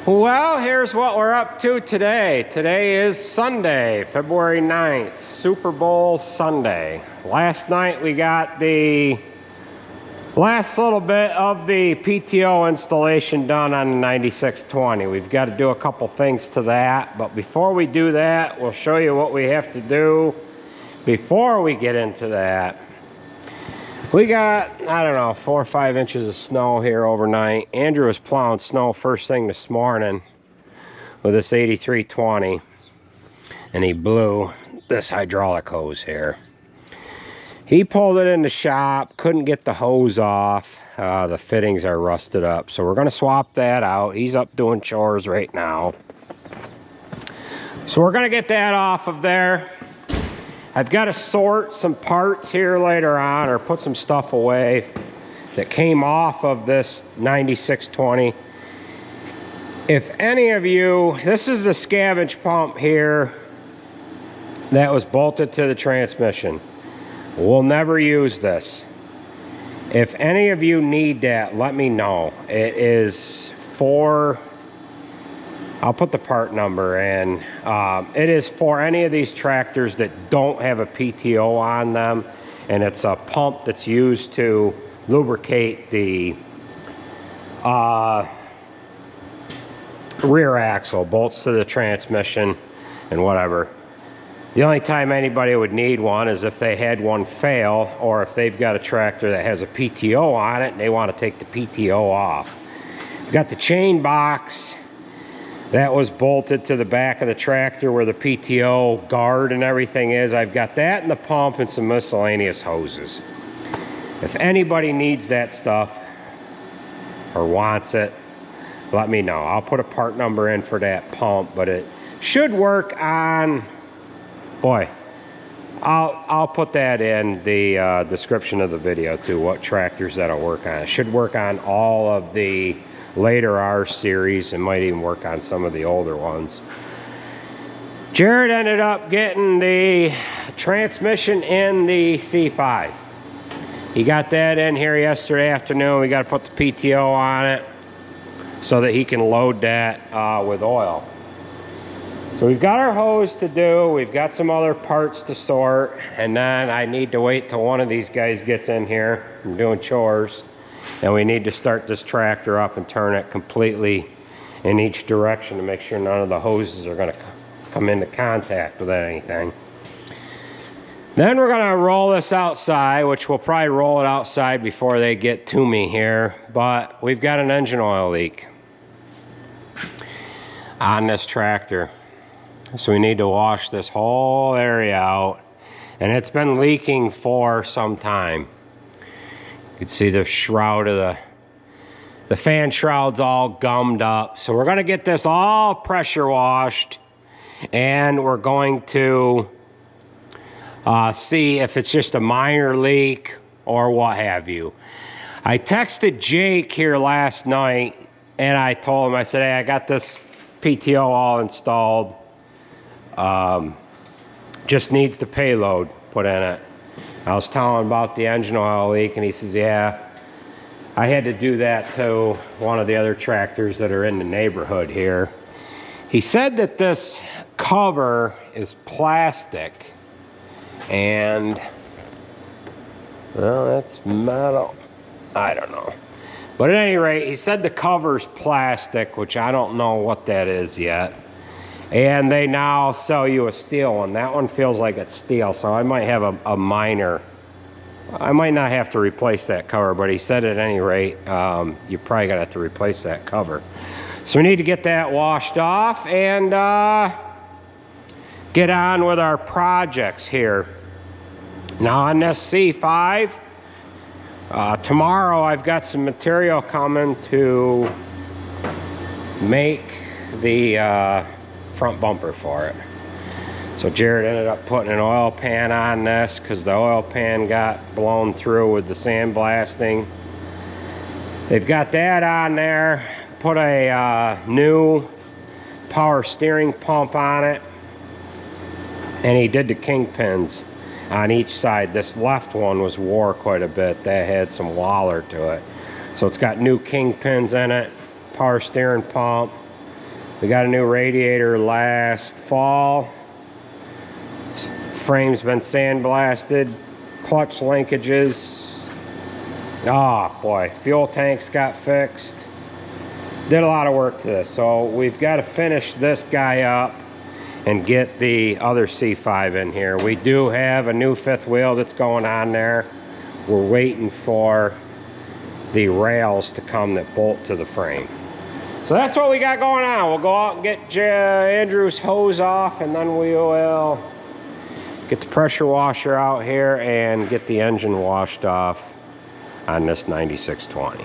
Well, here's what we're up to today. Today is Sunday, February 9th, Super Bowl Sunday. Last night we got the last little bit of the PTO installation done on the 9620. We've got to do a couple things to that, but before we do that, we'll show you what we have to do before we get into that. We got, I don't know, 4 or 5 inches of snow here overnight. Andrew was plowing snow first thing this morning with this 8320, and he blew this hydraulic hose here. He pulled it in the shop, couldn't get the hose off. The fittings are rusted up, so we're going to swap that out. He's up doing chores right now. So we're going to get that off of there. I've got to sort some parts here later on, or put some stuff away that came off of this 9620. If any of you, this is the Scavenger pump here that was bolted to the transmission. We'll never use this. If any of you need that, let me know. It is for, I'll put the part number in. It is for any of these tractors that don't have a PTO on them, and it's a pump that's used to lubricate the rear axle, bolts to the transmission and whatever. The only time anybody would need one is if they had one fail, or if they've got a tractor that has a PTO on it and they want to take the PTO off. We've got the chain box that was bolted to the back of the tractor where the PTO guard and everything is. I've got that and the pump and some miscellaneous hoses. If anybody needs that stuff or wants it, let me know. I'll put a part number in for that pump, but it should work on, boy, I'll put that in the description of the video too, what tractors that'll work on. It should work on all of the later R series, and might even work on some of the older ones. Jared ended up getting the transmission in the C5. He got that in here yesterday afternoon. We got to put the PTO on it so that he can load that with oil. So we've got our hose to do, we've got some other parts to sort, and then I need to wait till one of these guys gets in here. I'm doing chores, and we need to start this tractor up and turn it completely in each direction to make sure none of the hoses are going to come into contact with anything. Then we're going to roll this outside, which we'll probably roll it outside before they get to me here, but we've got an engine oil leak on this tractor. So we need to wash this whole area out, and it's been leaking for some time. You can see the shroud of the fan shroud's all gummed up. So we're going to get this all pressure washed, and we're going to see if it's just a minor leak or what have you. I texted Jake here last night, and I told him, I said, hey, I got this PTO all installed. Just needs the payload put in it. I was telling him about the engine oil leak, and he says, yeah, I had to do that to one of the other tractors that are in the neighborhood here. He said that this cover is plastic, and, well, that's metal. I don't know. But at any rate, he said the cover's plastic, which I don't know what that is yet. And they now sell you a steel one. That one feels like it's steel, so I might have a minor, I might not have to replace that cover, but he said at any rate, you're probably gonna have to replace that cover. So we need to get that washed off and get on with our projects here. Now on this C5, tomorrow I've got some material coming to make the front bumper for it. So Jared ended up putting an oil pan on this because the oil pan got blown through with the sandblasting. They've got that on there. Put a new power steering pump on it, and he did the kingpins on each side. This left one was wore quite a bit. That had some waller to it. So it's got new kingpins in it, power steering pump, We got a new radiator last fall. Frame's been sandblasted. Clutch linkages. Oh boy, fuel tanks got fixed. Did a lot of work to this. So we've got to finish this guy up and get the other C5 in here. We do have a new fifth wheel that's going on there. We're waiting for the rails to come that bolt to the frame. So that's what we got going on. We'll go out and get Andrew's hose off, and then we will get the pressure washer out here and get the engine washed off on this 9620.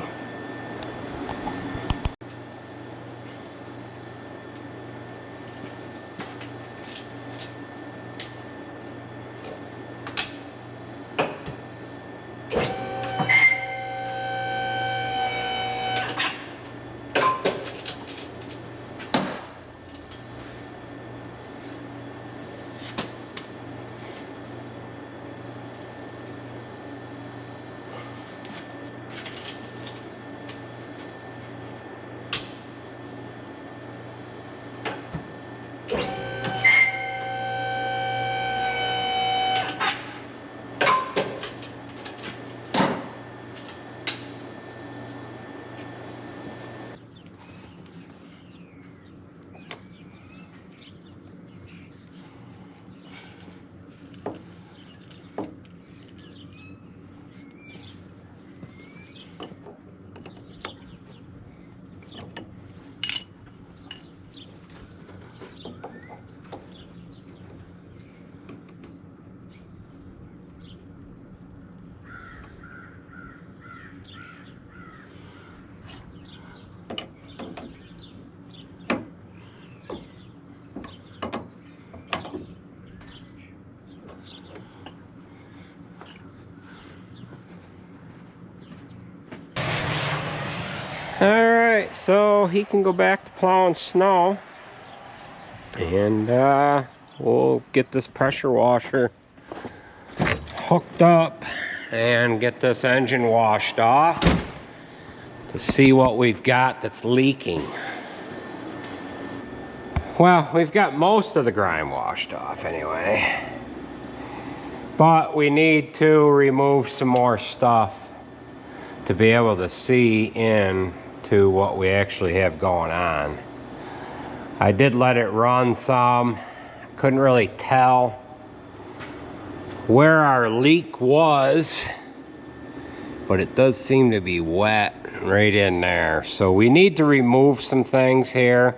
Alright, so he can go back to plowing snow, and we'll get this pressure washer hooked up and get this engine washed off to see what we've got that's leaking. Well, we've got most of the grime washed off anyway, but we need to remove some more stuff to be able to see in to what we actually have going on. I did let it run some. Couldn't really tell where our leak was, but it does seem to be wet right in there. So we need to remove some things here.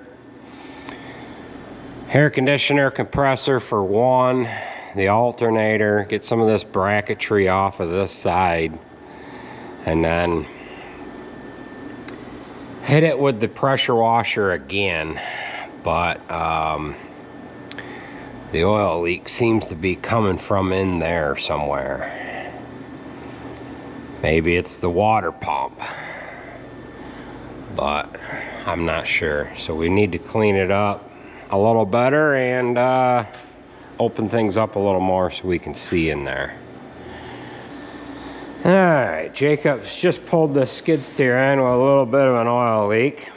Air conditioner, compressor for one, the alternator, get some of this bracketry off of this side, and then hit it with the pressure washer again. But the oil leak seems to be coming from in there somewhere. Maybe it's the water pump, but I'm not sure. So we need to clean it up a little better and open things up a little more so we can see in there. Alright, Jacob's just pulled the skid steer in with a little bit of an oil leak.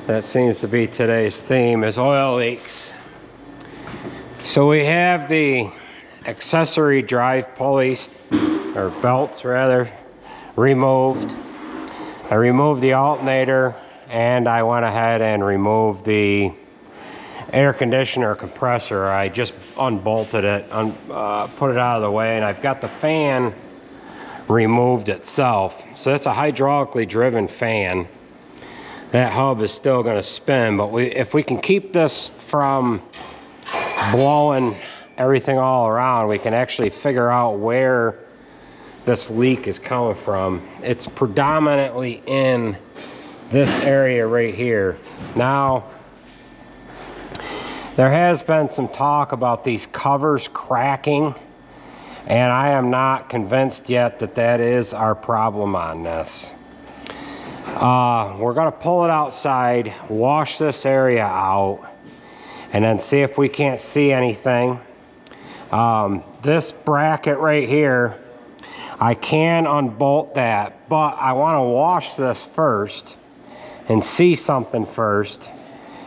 That seems to be today's theme, is oil leaks. So we have the accessory drive pulleys, or belts rather, removed. I removed the alternator, and I went ahead and removed the air conditioner compressor. I just unbolted it, put it out of the way, and I've got the fan removed itself. So that's a hydraulically driven fan. That hub is still going to spin, but if we can keep this from blowing everything all around, we can actually figure out where this leak is coming from. It's predominantly in this area right here. Now, there has been some talk about these covers cracking, and I am not convinced yet that that is our problem on this. We're going to pull it outside, wash this area out, and then see if we can't see anything. This bracket right here, I can unbolt that, but I want to wash this first and see something first.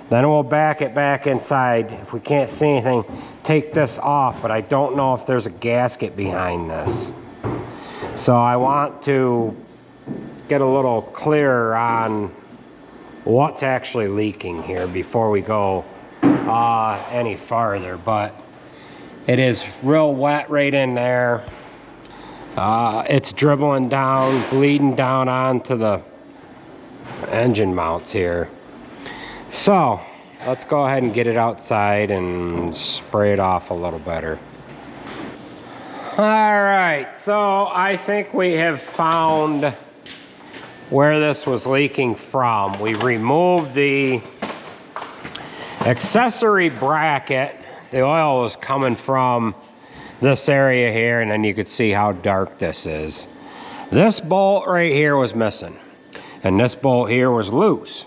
Then we'll back it back inside. If we can't see anything, take this off, but I don't know if there's a gasket behind this. So I want to get a little clearer on what's actually leaking here before we go any farther. But it is real wet right in there. It's dribbling down, bleeding down onto the engine mounts here. So let's go ahead and get it outside and spray it off a little better. All right, so I think we have found where this was leaking from. We removed the accessory bracket. The oil was coming from this area here, and then you could see how dark this is. This bolt right here was missing, and this bolt here was loose.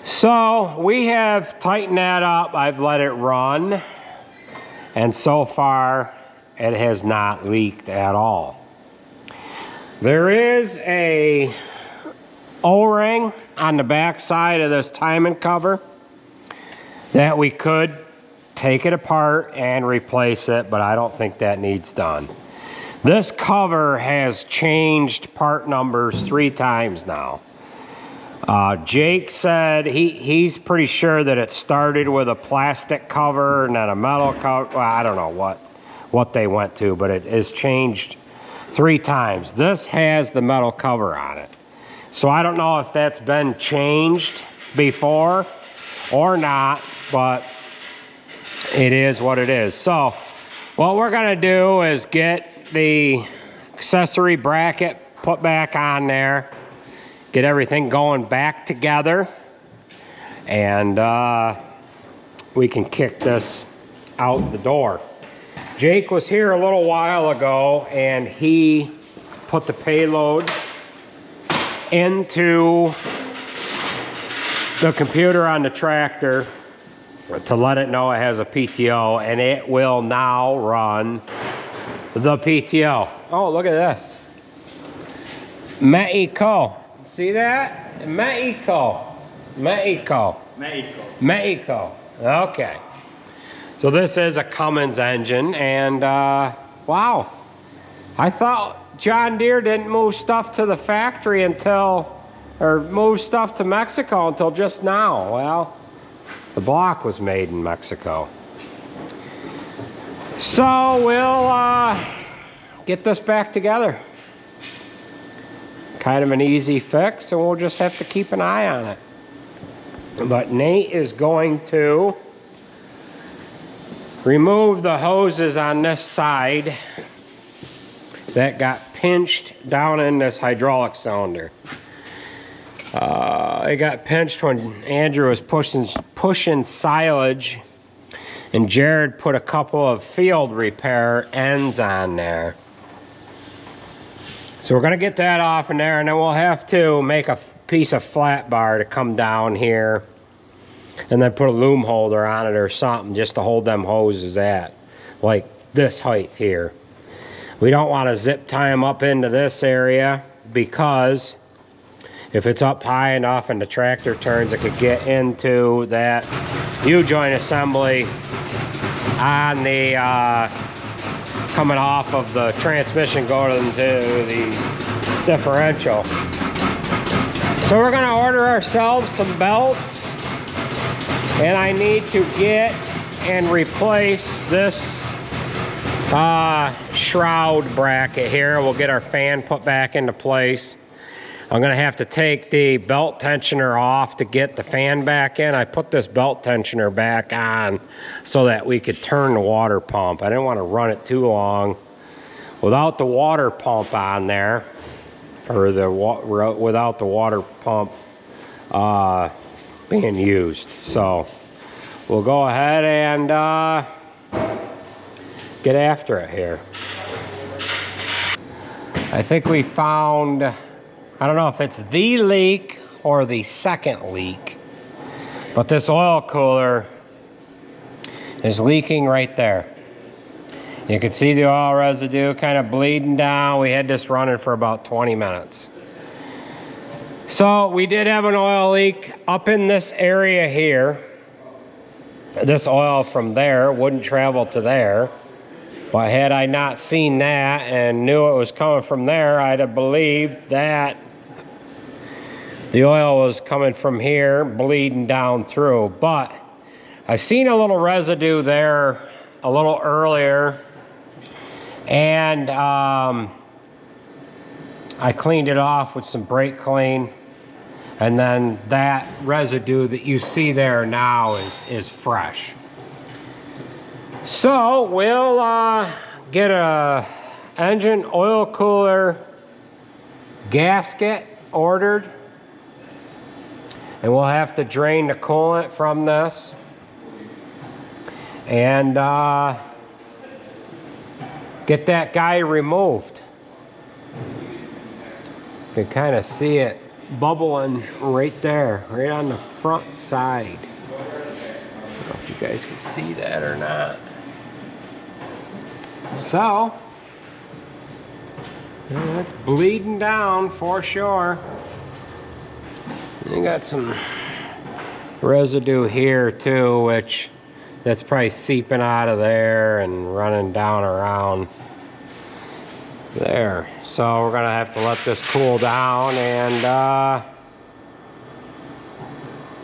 So we have tightened that up. I've let it run, and so far it has not leaked at all. There is a O-ring on the back side of this timing cover that we could take it apart and replace it, but I don't think that needs done. This cover has changed part numbers 3 times now. Jake said he's pretty sure that it started with a plastic cover and then a metal cover. Well, I don't know what they went to, but it is changed 3 times. This has the metal cover on it. So I don't know if that's been changed before or not, but it is what it is. So what we're gonna do is get the accessory bracket put back on there, get everything going back together, and we can kick this out the door. Jake was here a little while ago, and he put the payload into the computer on the tractor to let it know it has a PTO, and it will now run the PTO. Oh, look at this. Mexico. See that? Mexico. Mexico. Mexico. Mexico. Okay. So this is a Cummins engine, and wow. I thought John Deere didn't move stuff to the factory or move stuff to Mexico until just now. Well, the block was made in Mexico. So we'll get this back together. Kind of an easy fix, and we'll just have to keep an eye on it. But Nate is going to remove the hoses on this side that got pinched down in this hydraulic cylinder. It got pinched when Andrew was pushing silage, and Jared put a couple of field repair ends on there. So we're gonna get that off in there, and then we'll have to make a piece of flat bar to come down here and then put a loom holder on it or something just to hold them hoses at, like this height here. We don't want to zip tie them up into this area, because if it's up high enough and the tractor turns, it could get into that U-joint assembly on the coming off of the transmission going into the differential. So we're going to order ourselves some belts, and I need to get and replace this shroud bracket here. We'll get our fan put back into place. I'm going to have to take the belt tensioner off to get the fan back in. I put this belt tensioner back on so that we could turn the water pump. I didn't want to run it too long without the water pump on there, or without the water pump being used. So we'll go ahead and get after it here. I think we found, I don't know if it's the leak or the second leak, but this oil cooler is leaking right there. You can see the oil residue kind of bleeding down. We had this running for about 20 minutes. So we did have an oil leak up in this area here. This oil from there wouldn't travel to there. But had I not seen that and knew it was coming from there, I'd have believed that the oil was coming from here, bleeding down through. But I seen a little residue there a little earlier, and I cleaned it off with some brake clean, and then that residue that you see there now is fresh. So we'll get a engine oil cooler gasket ordered, and we'll have to drain the coolant from this and get that guy removed. You can kind of see it bubbling right there, right on the front side. I don't know if you guys can see that or not. So, it's bleeding down for sure. You got some residue here too, which that's probably seeping out of there and running down around there. So we're gonna have to let this cool down and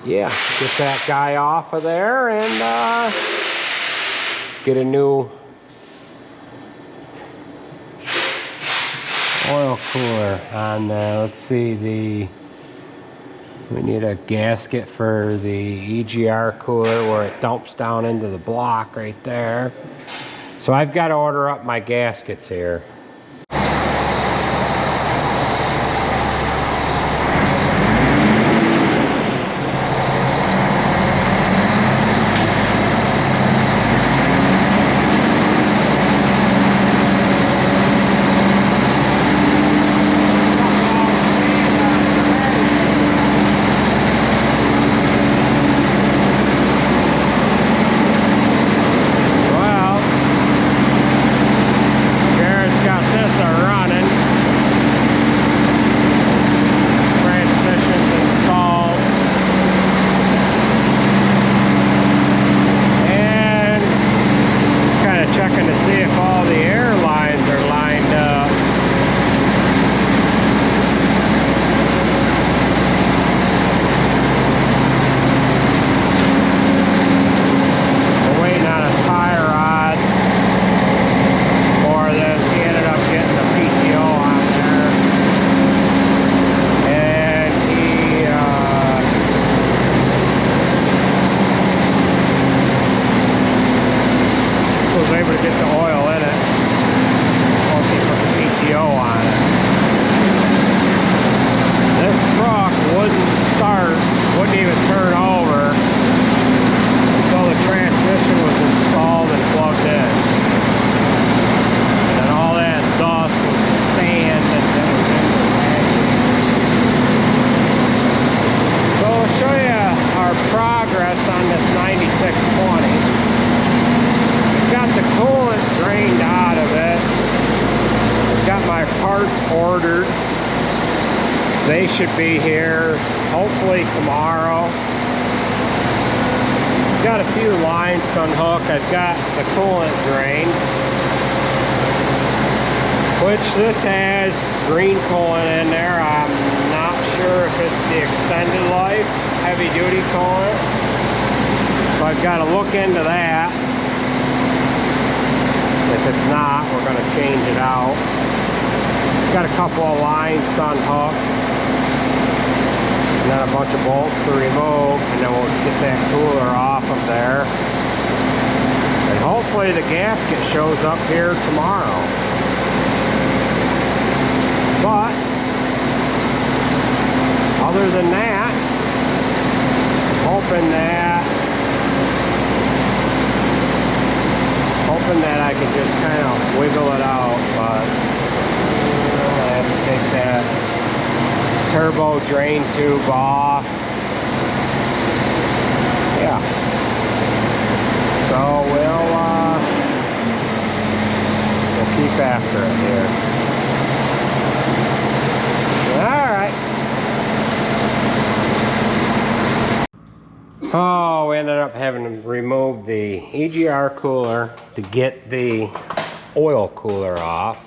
yeah, get that guy off of there and get a new oil cooler on there. Let's see, we need a gasket for the EGR cooler where it dumps down into the block right there. So I've got to order up my gaskets here. Ordered. They should be here hopefully tomorrow. Got a few lines to unhook. I've got the coolant drain, which this has green coolant in there. I'm not sure if it's the extended life heavy duty coolant, so I've got to look into that. If it's not, we're going to change it out. Got a couple of lines to unhook, and then a bunch of bolts to remove, and then we'll get that cooler off of there. And hopefully the gasket shows up here tomorrow. But other than that, hoping that I can just kind of wiggle it out, but take that turbo drain tube off. Yeah. So we'll keep after it here. All right. Oh, we ended up having to remove the EGR cooler to get the oil cooler off.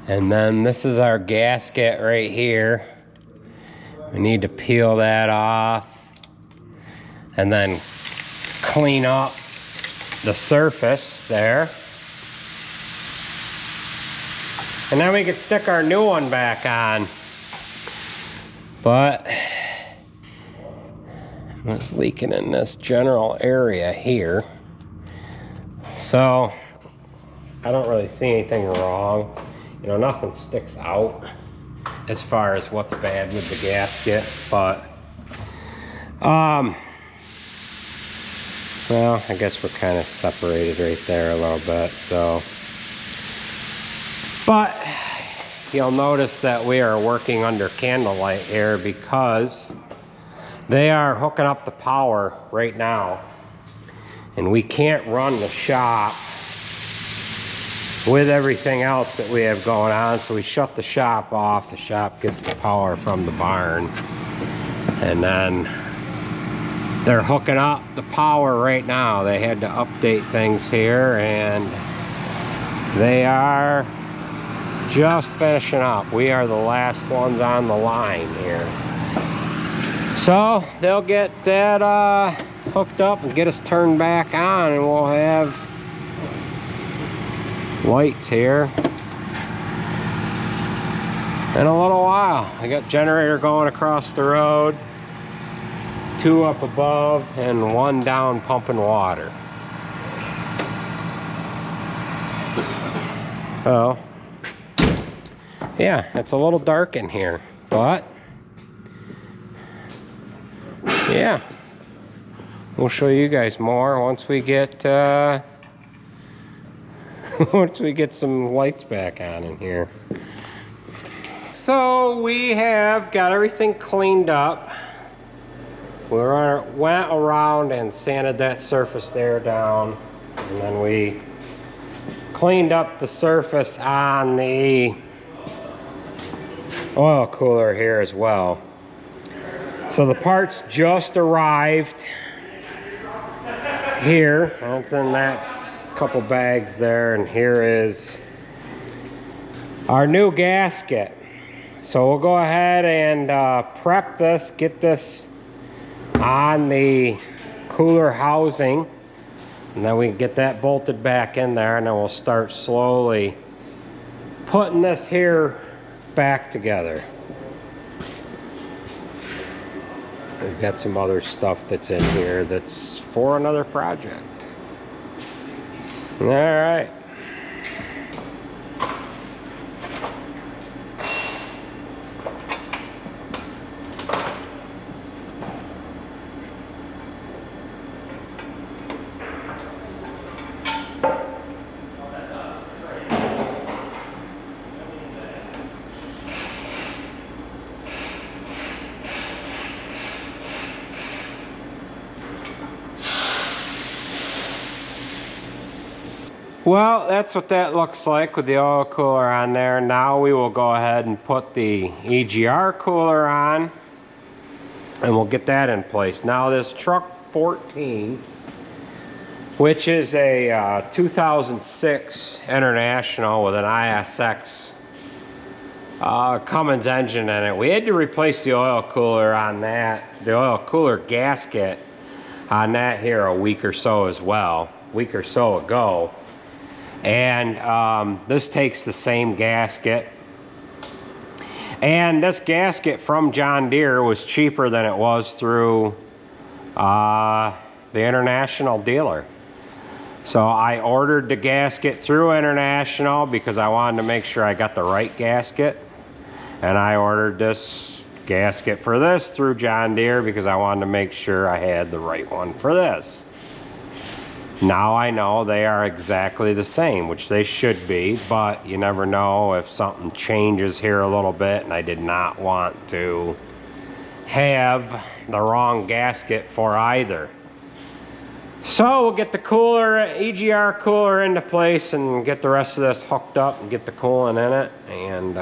And then this is our gasket right here. We need to peel that off and then clean up the surface there. And then we can stick our new one back on. But it's leaking in this general area here. So I don't really see anything wrong. You know, nothing sticks out as far as what's bad with the gasket, but well, I guess we're kind of separated right there a little bit, so. But you'll notice that we are working under candlelight here because they are hooking up the power right now, and we can't run the shop with everything else that we have going on, so we shut the shop off. The shop gets the power from the barn, and then they're hooking up the power right now. They had to update things here, and they are just finishing up. We are the last ones on the line here. So they'll get that hooked up and get us turned back on, and we'll have lights here in a little while. I got generator going across the road, 2 up above and 1 down pumping water. So yeah, it's a little dark in here, but yeah, we'll show you guys more once we get once we get some lights back on in here. So we have got everything cleaned up. We went around and sanded that surface there down, and then we cleaned up the surface on the oil cooler here as well. So the parts just arrived here. It's in that couple bags there, and here is our new gasket. So we'll go ahead and prep this, get this on the cooler housing, and then we can get that bolted back in there, and then we'll start slowly putting this here back together. We've got some other stuff that's in here that's for another project. All right. Well, that's what that looks like with the oil cooler on there. Now we will go ahead and put the EGR cooler on, and we'll get that in place. Now this truck 14, which is a 2006 International with an ISX Cummins engine in it. We had to replace the oil cooler on that, the oil cooler gasket on that here a week or so ago. And this takes the same gasket, and this gasket from John Deere was cheaper than it was through the International dealer. So I ordered the gasket through International because I wanted to make sure I got the right gasket, and I ordered this gasket for this through John Deere because I wanted to make sure I had the right one for this. Now I know they are exactly the same, which they should be, but you never know if something changes here a little bit, and I did not want to have the wrong gasket for either. So we'll get the cooler, EGR cooler into place and get the rest of this hooked up and get the coolant in it, and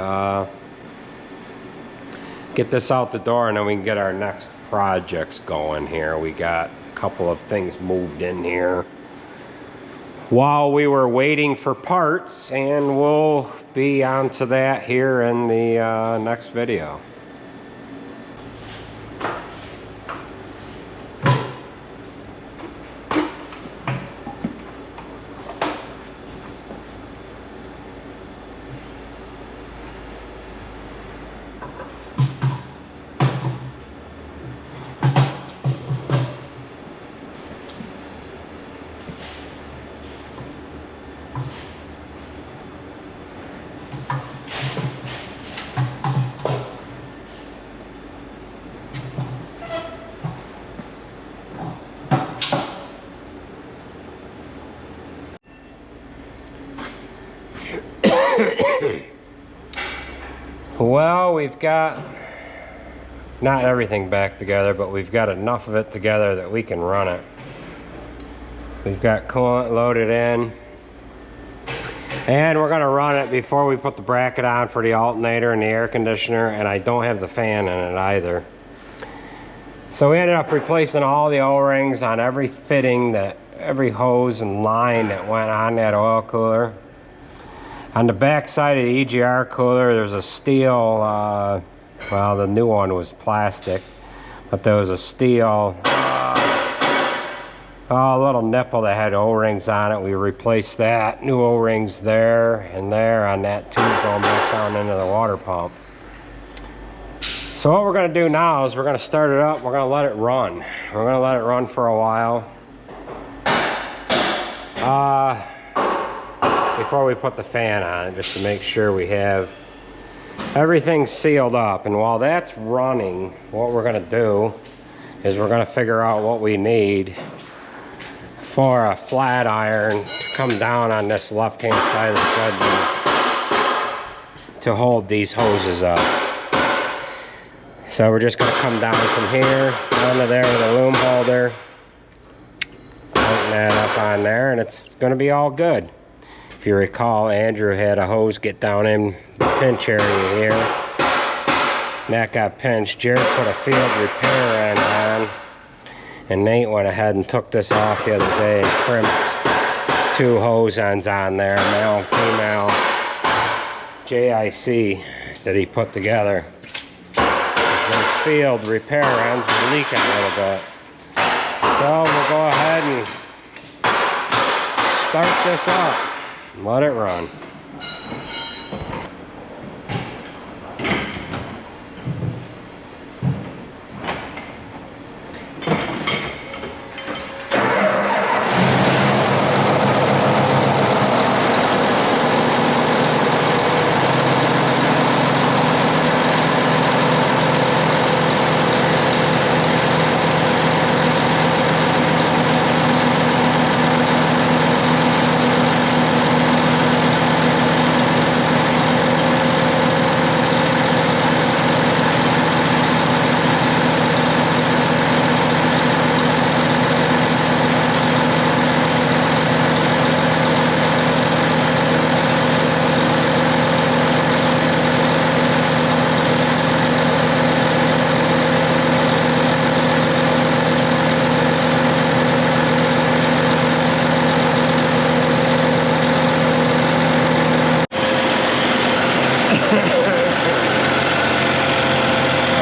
get this out the door, and then we can get our next projects going here. We got a couple of things moved in here while we were waiting for parts, and we'll be on to that here in the next video. Well, we've got not everything back together, but we've got enough of it together that we can run it. We've got coolant loaded in, and we're going to run it before we put the bracket on for the alternator and the air conditioner, and I don't have the fan in it either. So we ended up replacing all the O-rings on every fitting, every hose and line that went on that oil cooler. On the back side of the EGR cooler, there's a steel, well, the new one was plastic, but there was a steel little nipple that had O-rings on it. We replaced that. New O-rings there and there on that tube going back down into the water pump. So what we're going to do now is we're going to start it up. We're going to let it run. We're going to let it run for a while. Before we put the fan on it, just to make sure we have everything sealed up. And while that's running, what we're going to do is we're going to figure out what we need for a flat iron to come down on this left hand side of the bed to hold these hoses up. So we're just going to come down from here down to there with a loom holder, tighten that up on there, and it's going to be all good. If you recall, Andrew had a hose get down in the pinch area here, and that got pinched. Jared put a field repair end on, and Nate went ahead and took this off the other day and crimped 2 hose ends on there, male and female JIC that he put together. Those field repair ends were leaking a little bit. So we'll go ahead and start this up. Let it run.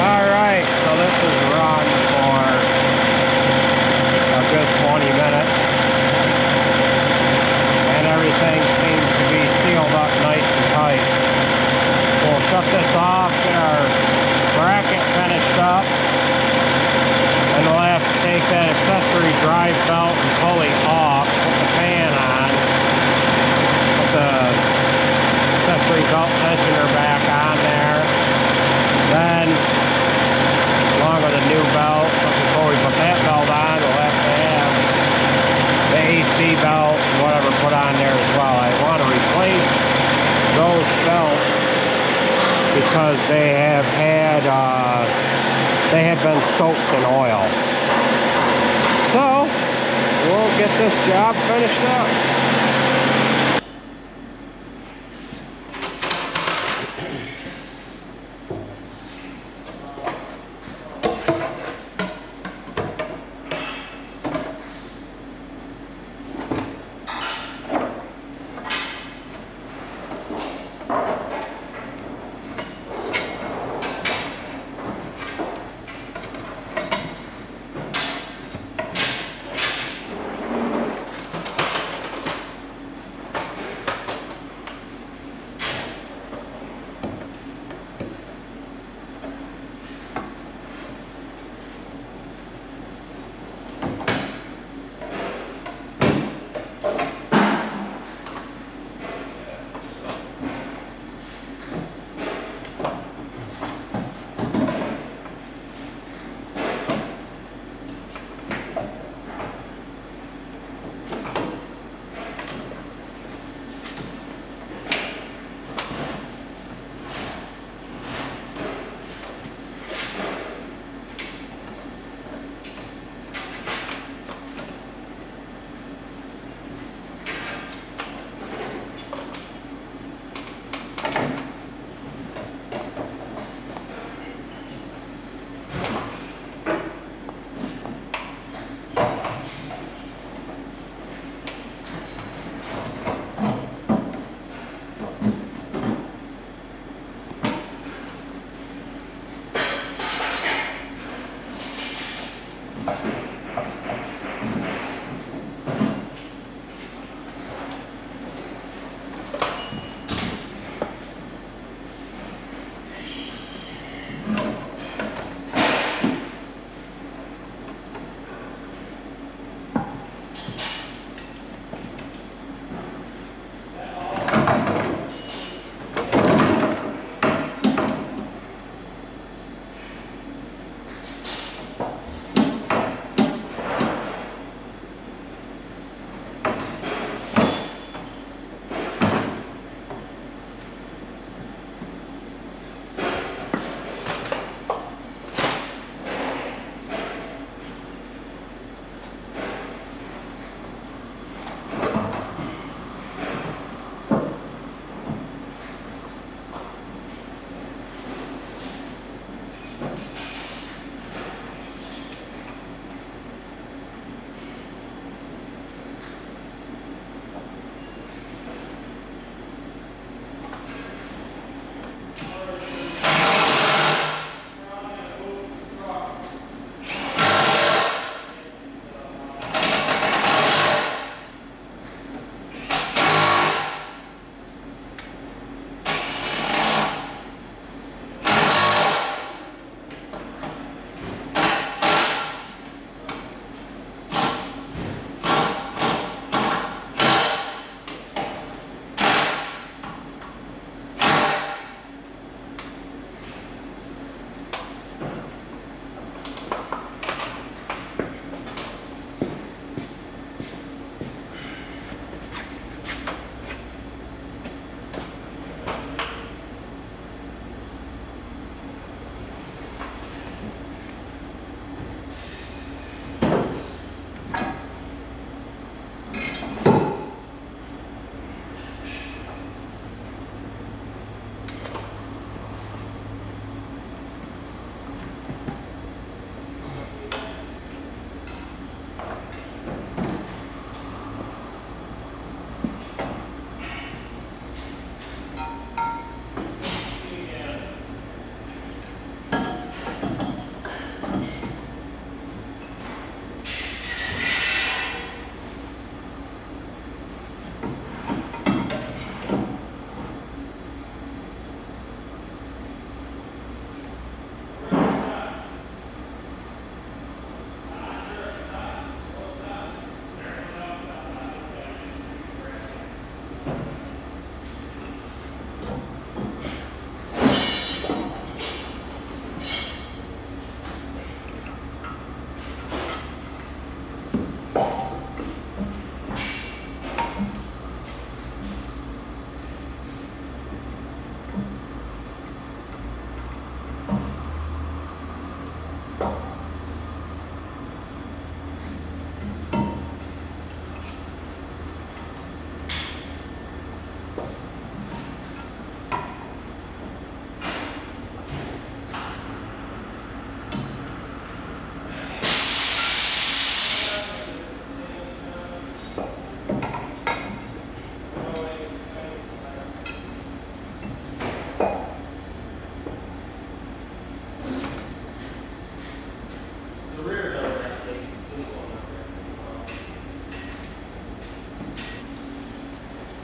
Alright, so this is run for a good 20 minutes, and everything seems to be sealed up nice and tight. We'll shut this off, get our bracket finished up, and we'll have to take that accessory drive belt and pulley off, put the fan on, put the accessory belt tensioner back on there. Then, along with a new belt, but before we put that belt on, we'll have to have the AC belt and whatever put on there as well. I want to replace those belts because they have been soaked in oil. So, we'll get this job finished up.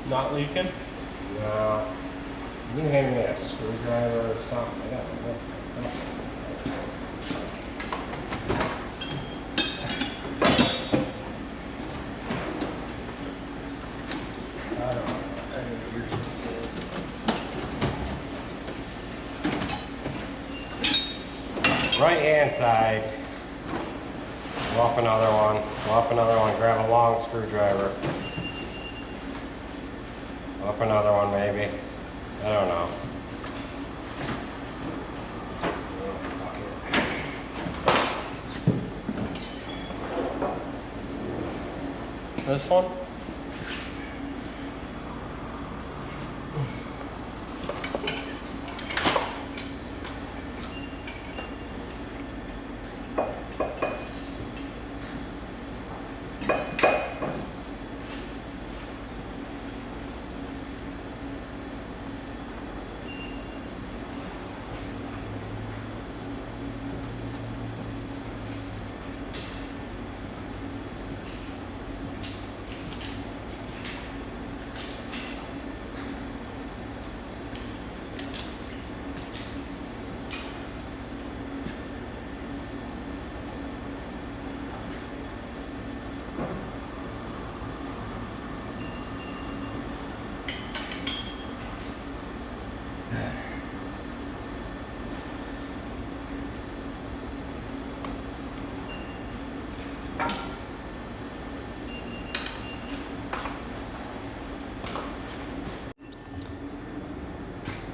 Not leaking? No. You can hand me a screwdriver or something. I got a look. I don't know. Right hand side. Go up another one. Go up another one. Grab a long screwdriver. Go up another one maybe. I don't know. This one?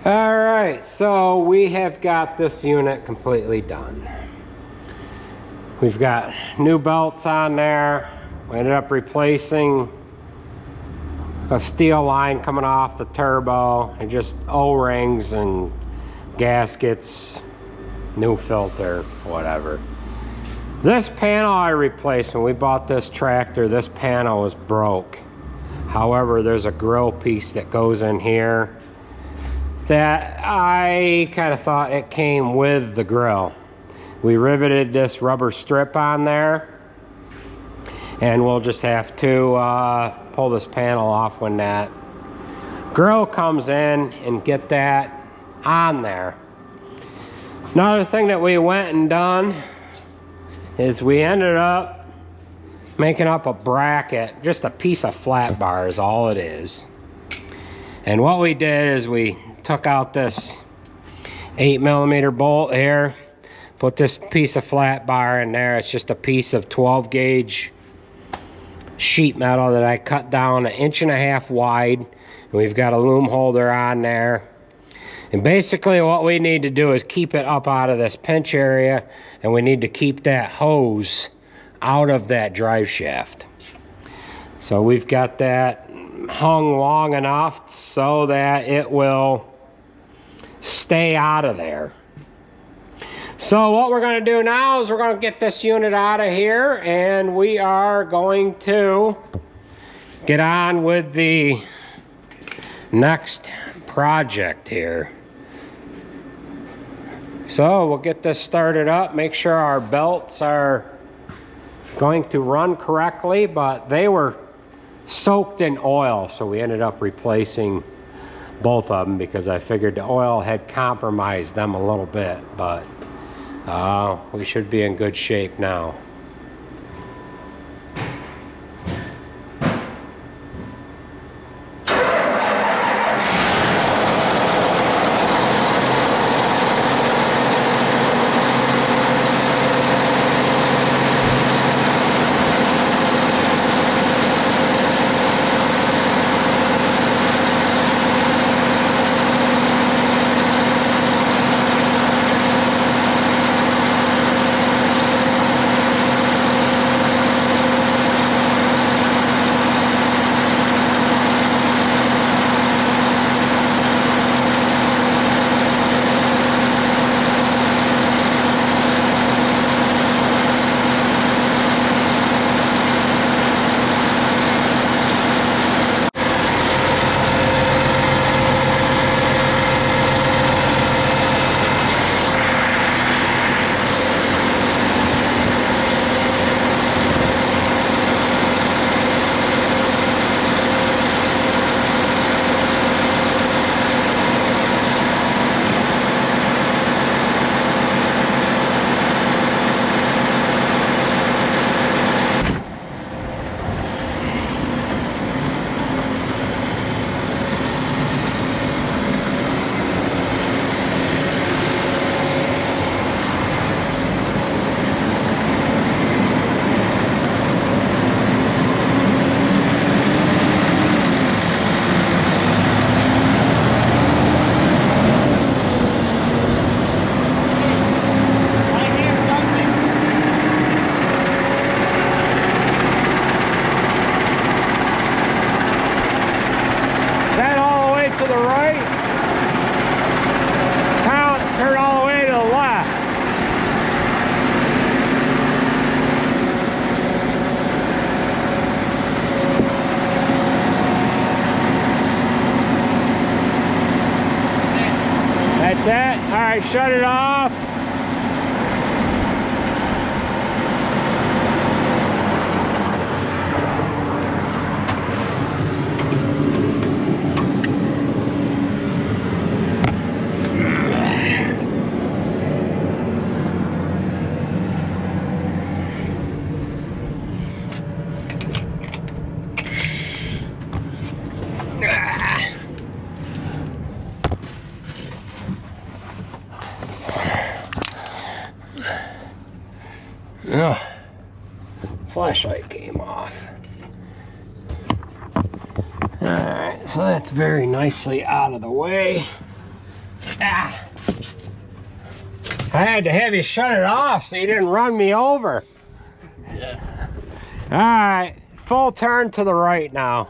All right, so we have got this unit completely done. We've got new belts on there. We ended up replacing a steel line coming off the turbo and just O-rings and gaskets, new filter, whatever. This panel I replaced when we bought this tractor. This panel was broke. However, there's a grill piece that goes in here that I kind of thought it came with the grill. We riveted this rubber strip on there, and we'll just have to pull this panel off when that grill comes in and get that on there. Another thing that we went and done is we ended up making up a bracket, just a piece of flat bar is all it is. And what we did is we took out this 8mm bolt here, put this piece of flat bar in there. It's just a piece of 12 gauge sheet metal that I cut down 1.5 inches wide, and we've got a loom holder on there. And basically what we need to do is keep it up out of this pinch area, and we need to keep that hose out of that drive shaft. So we've got that hung long enough so that it will stay out of there. So what we're going to do now is we're going to get this unit out of here, and we are going to get on with the next project here. So we'll get this started up, make sure our belts are going to run correctly, but they were soaked in oil, so we ended up replacing both of them because I figured the oil had compromised them a little bit, but we should be in good shape now. shut it off. Oh, flashlight came off. Alright, so that's very nicely out of the way. Ah. I had to have you shut it off so you didn't run me over. Yeah. Alright, full turn to the right now.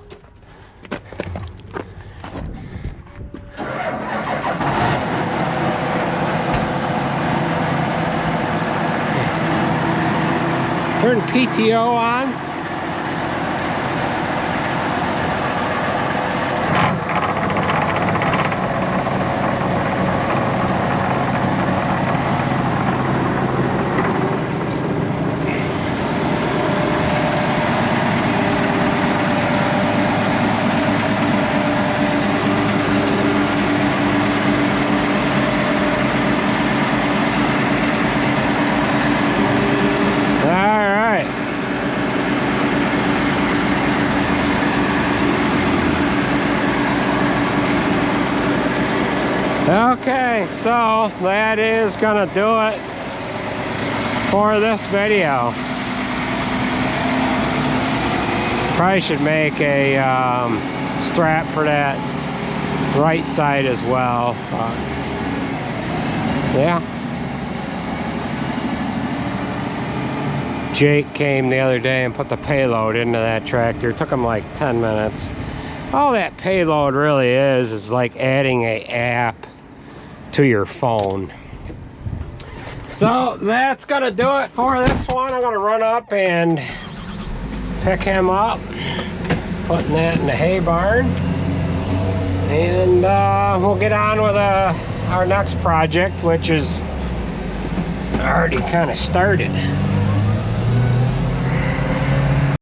Turn PTO on. Okay, so that is gonna do it for this video. Probably should make a strap for that right side as well. Yeah. Jake came the other day and put the payload into that tractor. It took him like 10 minutes. All that payload really is like adding an app to your phone. So that's gonna do it for this one. I'm gonna run up and pick him up, putting that in the hay barn, and we'll get on with our next project, which is already kind of started.